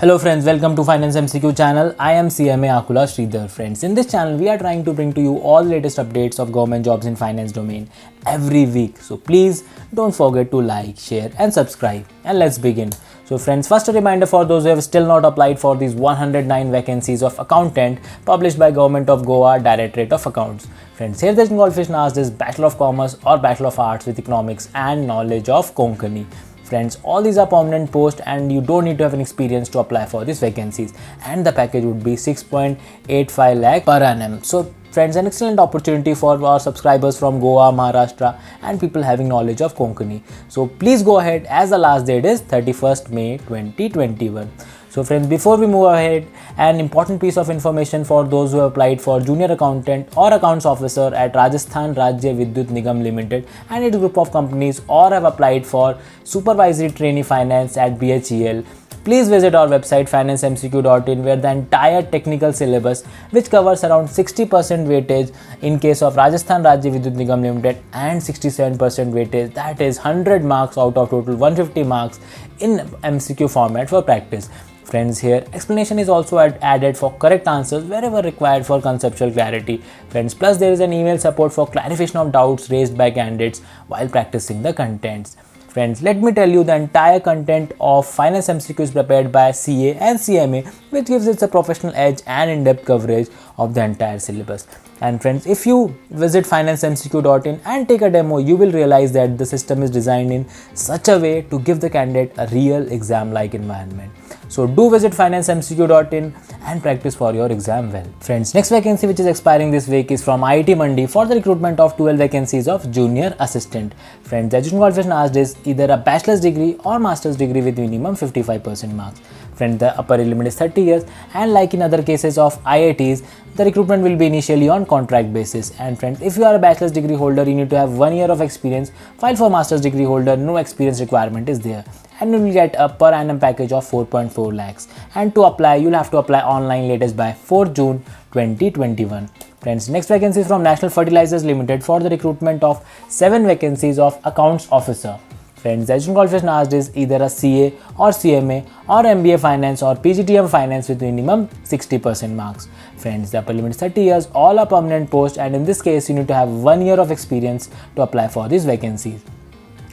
Hello friends, welcome to Finance MCQ channel. I am CMA Akula Sridhar. Friends, in this channel we are trying to bring to you all the latest updates of government jobs in finance domain every week. So please don't forget to like, share and subscribe. And let's begin. So friends, first a reminder for those who have still not applied for these 109 vacancies of accountant published by Government of Goa Directorate of Accounts. Friends, here the qualification asked is Bachelor of Commerce or Bachelor of Arts with Economics and knowledge of Konkani. Friends, all these are permanent posts and you don't need to have an experience to apply for these vacancies, and the package would be 6.85 lakh per annum. So friends, an excellent opportunity for our subscribers from Goa, Maharashtra and people having knowledge of Konkani. So please go ahead, as the last date is 31st May 2021. So friends, before we move ahead, an important piece of information for those who have applied for junior accountant or accounts officer at Rajasthan Rajya Vidyut Nigam Limited and its group of companies, or have applied for supervisory trainee finance at BHEL. Please visit our website financemcq.in, where the entire technical syllabus, which covers around 60% weightage in case of Rajasthan Rajya Vidyut Nigam Limited and 67% weightage, that is 100 marks out of total 150 marks in MCQ format for practice. Friends, here explanation is also added for correct answers wherever required for conceptual clarity. Friends, plus there is an email support for clarification of doubts raised by candidates while practicing the contents. Friends, let me tell you, the entire content of Finance MCQ is prepared by CA and CMA, which gives it a professional edge and in-depth coverage of the entire syllabus. And friends, if you visit financemcq.in and take a demo, you will realize that the system is designed in such a way to give the candidate a real exam-like environment. So do visit financemcq.in and practice for your exam well. Friends, next vacancy which is expiring this week is from IIT Mandi for the recruitment of 12 vacancies of junior assistant. Friends, the education qualification asked is either a bachelor's degree or master's degree with minimum 55% marks. Friends, the upper age limit is 30 years, and like in other cases of IITs, the recruitment will be initially on contract basis. And friends, if you are a bachelor's degree holder, you need to have 1 year of experience, while for master's degree holder, no experience requirement is there. And you will get a per annum package of 4.4 lakhs. And to apply, you'll have to apply online latest by 4 June 2021. Friends, next vacancy is from National Fertilizers Limited for the recruitment of 7 vacancies of accounts officer. Friends, the education qualification asked is either a CA or CMA or MBA Finance or PGTM Finance with minimum 60% marks. Friends, the upper limit is 30 years, all are permanent posts, and in this case, you need to have 1 year of experience to apply for these vacancies.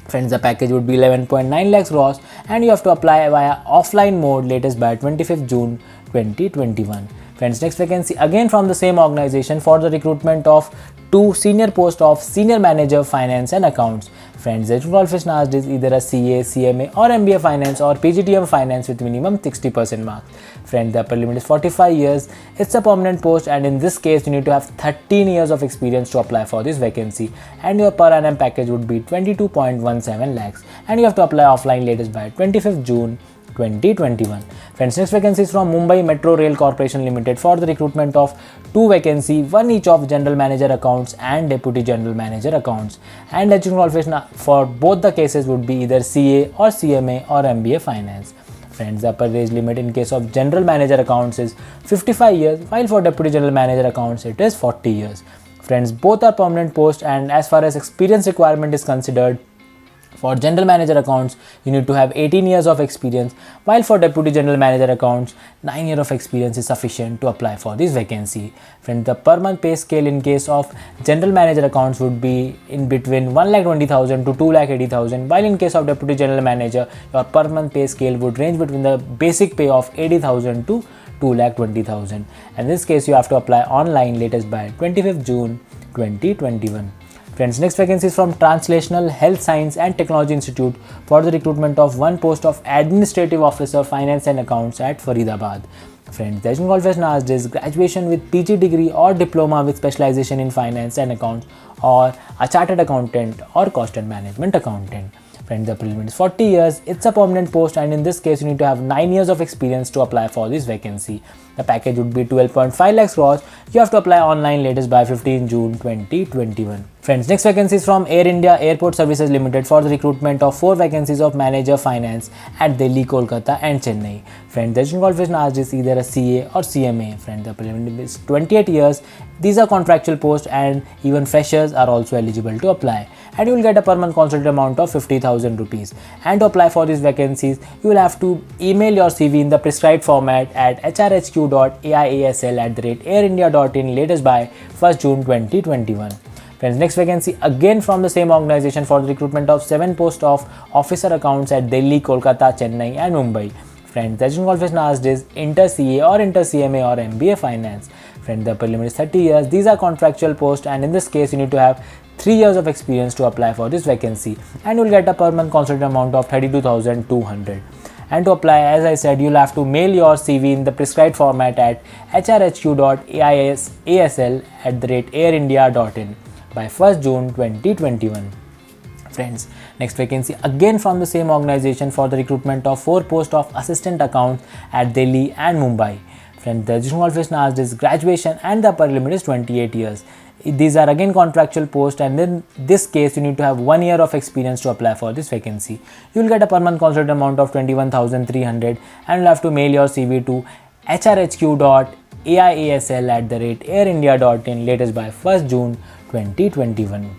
Friends, the package would be 11.9 lakhs gross, and you have to apply via offline mode latest by 25th June 2021. Friends, next vacancy again from the same organization for the recruitment of 2 senior posts of Senior Manager Finance and Accounts. Friends, the qualification asked is either a CA, CMA or MBA Finance or PGTM Finance with minimum 60% marks. Friends, the upper limit is 45 years. It's a permanent post, and in this case, you need to have 13 years of experience to apply for this vacancy, and your per annum package would be 22.17 lakhs, and you have to apply offline latest by 25th June 2021. Friends, next vacancy is from Mumbai Metro Rail Corporation Limited for the recruitment of 2 vacancies, 1 each of General Manager Accounts and Deputy General Manager Accounts. And the qualification for both the cases would be either CA or CMA or MBA Finance. Friends, the upper age limit in case of General Manager Accounts is 55 years, while for Deputy General Manager Accounts it is 40 years. Friends, both are permanent posts, and as far as experience requirement is considered, for General Manager Accounts, you need to have 18 years of experience, while for Deputy General Manager Accounts, 9 years of experience is sufficient to apply for this vacancy. Friends, the per month pay scale in case of General Manager Accounts would be in between 1,20,000 to 2,80,000, while in case of Deputy General Manager, your per month pay scale would range between the basic pay of 80,000 to 2,20,000. In this case, you have to apply online latest by 25th June 2021. Friends, next vacancy is from Translational Health Science and Technology Institute for the recruitment of 1 post of Administrative Officer Finance and Accounts at Faridabad. Friends, the education qualification asked is graduation with PG degree or diploma with specialization in finance and accounts, or a chartered accountant or cost and management accountant. Friends, the limit is 40 years. It's a permanent post, and in this case, you need to have 9 years of experience to apply for this vacancy. The package would be 12.5 lakhs gross. You have to apply online latest by 15 June 2021. Friends, next vacancy is from Air India Airport Services Limited for the recruitment of 4 vacancies of Manager Finance at Delhi, Kolkata and Chennai. Friends, the education qualification asked is either a CA or CMA. Friends, the limit is 28 years. These are contractual posts, and even freshers are also eligible to apply. and you will get a per month consultant amount of 50,000 rupees. And to apply for these vacancies, you will have to email your CV in the prescribed format at hrhq.aiasl@airindia.in latest by 1st June 2021. Friends, next vacancy again from the same organization for the recruitment of 7 posts of officer accounts at Delhi, Kolkata, Chennai and Mumbai. Friends, the education qualification asked is Inter CA or Inter CMA or MBA Finance. Friends, the preliminary is 30 years. These are contractual posts, and in this case you need to have 3 years of experience to apply for this vacancy, and you will get a per month consultant amount of 32,200. And to apply, as I said, you'll have to mail your CV in the prescribed format at hrhq.aiasl@airindia.in by 1st June 2021. Friends, next vacancy again from the same organization for the recruitment of 4 posts of assistant accounts at Delhi and Mumbai. Friends, the education qualification asked is graduation and the upper limit is 28 years. These are again contractual posts, and in this case you need to have 1 year of experience to apply for this vacancy. You will get a per month consultant amount of 21,300, and you'll have to mail your CV to hrhq.aiasl@airindia.in latest by 1st June 2021.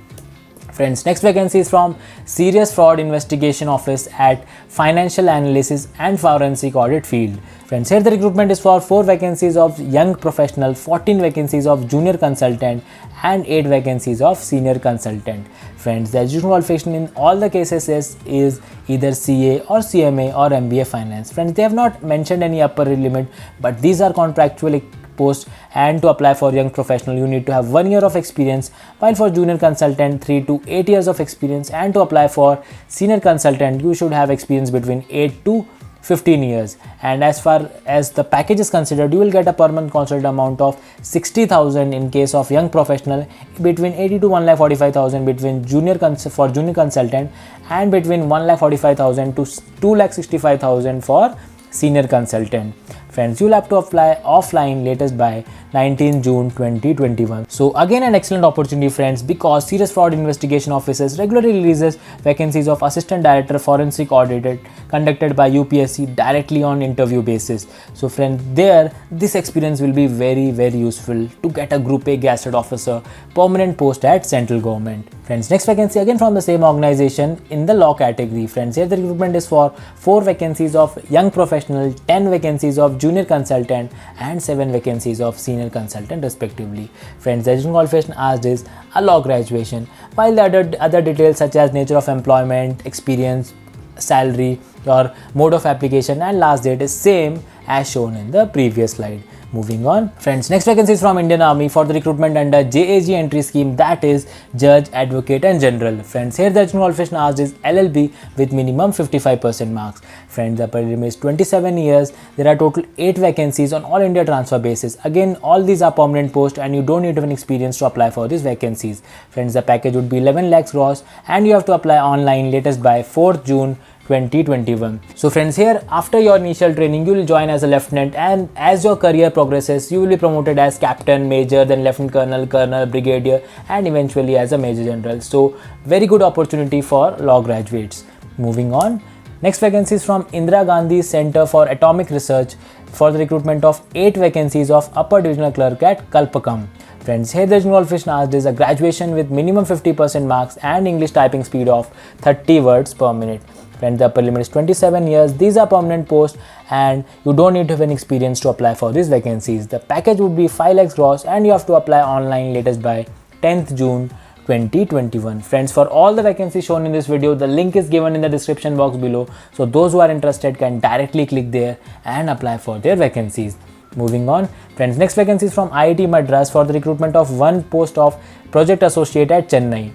Friends, next vacancy is from Serious Fraud Investigation Office at Financial Analysis and Forensic Audit Field. Friends, here the recruitment is for 4 vacancies of young professional, 14 vacancies of junior consultant and 8 vacancies of senior consultant. Friends, the education qualification in all the cases is either CA or CMA or MBA Finance. Friends, they have not mentioned any upper limit, but these are contractual posts, and to apply for young professional you need to have 1 year of experience, while for junior consultant 3 to 8 years of experience, and to apply for senior consultant you should have experience between 8 to 15 years. And as far as the package is considered, you will get a per month consultant amount of 60,000 in case of young professional, between 80 to 1,45,000 between junior consultant, and between 1,45,000 to 2,65,000 for senior consultant. Friends, you'll have to apply offline latest by 19 June 2021. So again an excellent opportunity, friends, because Serious Fraud Investigation Offices regularly releases vacancies of Assistant Director Forensic Audit conducted by UPSC directly on interview basis. So friends, there this experience will be very useful to get a Group A Gazetted Officer permanent post at central government. Friends, next vacancy again from the same organization in the law category. Friends, here the recruitment is for 4 vacancies of young professional, 10 vacancies of junior consultant and 7 vacancies of senior consultant respectively. Friends, the education qualification asked is a law graduation, while the other details such as nature of employment, experience, salary, your mode of application and last date is same as shown in the previous slide. Moving on, friends, next vacancy is from Indian Army for the recruitment under JAG entry scheme, that is Judge, Advocate and General. Friends, here the education qualification asked is LLB with minimum 55% marks. Friends, the preliminary is 27 years. There are total 8 vacancies on all India transfer basis. Again, all these are permanent posts and you don't need even experience to apply for these vacancies. Friends, the package would be 11 lakhs gross and you have to apply online latest by 4th June 2021. So friends, here after your initial training you will join as a lieutenant, and as your career progresses you will be promoted as captain, major, then lieutenant colonel, brigadier and eventually as a major general. So very good opportunity for law graduates. Moving on, next vacancy is from Indira Gandhi Center for Atomic Research for the recruitment of 8 vacancies of upper divisional clerk at Kalpakam. Friends, here the education qualification asked is a graduation with minimum 50% marks and English typing speed of 30 words per minute. Friends, the upper limit is 27 years. These are permanent posts and you don't need to have any experience to apply for these vacancies. The package would be 5 lakhs gross and you have to apply online latest by 10th June 2021. Friends, for all the vacancies shown in this video, the link is given in the description box below. So those who are interested can directly click there and apply for their vacancies. Moving on, friends, next vacancy is from IIT Madras for the recruitment of 1 post of Project Associate at Chennai.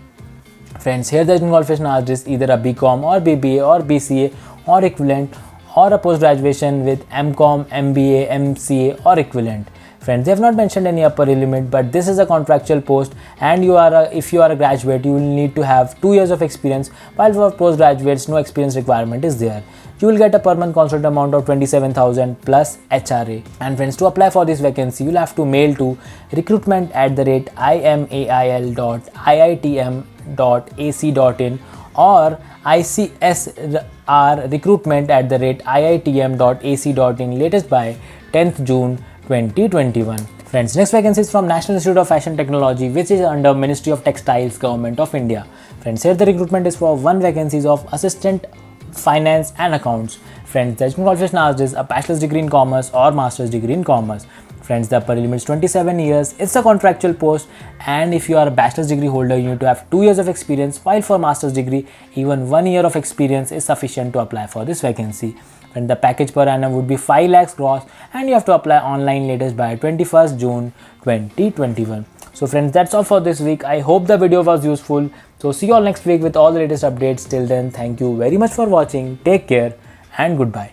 Friends, here the education qualification asked is either a BCom or BBA or BCA or equivalent, or a post graduation with MCom, MBA, MCA or equivalent. Friends, they have not mentioned any upper limit, but this is a contractual post and if you are a graduate you will need to have 2 years of experience, while for postgraduates no experience requirement is there. You will get a per month consultant amount of 27,000 plus HRA. And friends, to apply for this vacancy, you will have to mail to recruitment@imail.iitm.ac.in or icsrrecruitment@iitm.ac.in latest by 10th June 2021. Friends, next vacancy is from National Institute of Fashion Technology, which is under Ministry of Textiles, Government of India. Friends, here the recruitment is for one vacancies of assistant finance and accounts. Friends, the education qualification asked is a bachelor's degree in commerce or master's degree in commerce. Friends, the upper limit is 27 years. It's a contractual post, and if you are a bachelor's degree holder, you need to have 2 years of experience, while for master's degree, even 1 year of experience is sufficient to apply for this vacancy. And the package per annum would be 5 lakhs gross, and you have to apply online latest by 21st June 2021. So friends, that's all for this week. I hope the video was useful. So see you all next week with all the latest updates. Till then, thank you very much for watching. Take care and goodbye.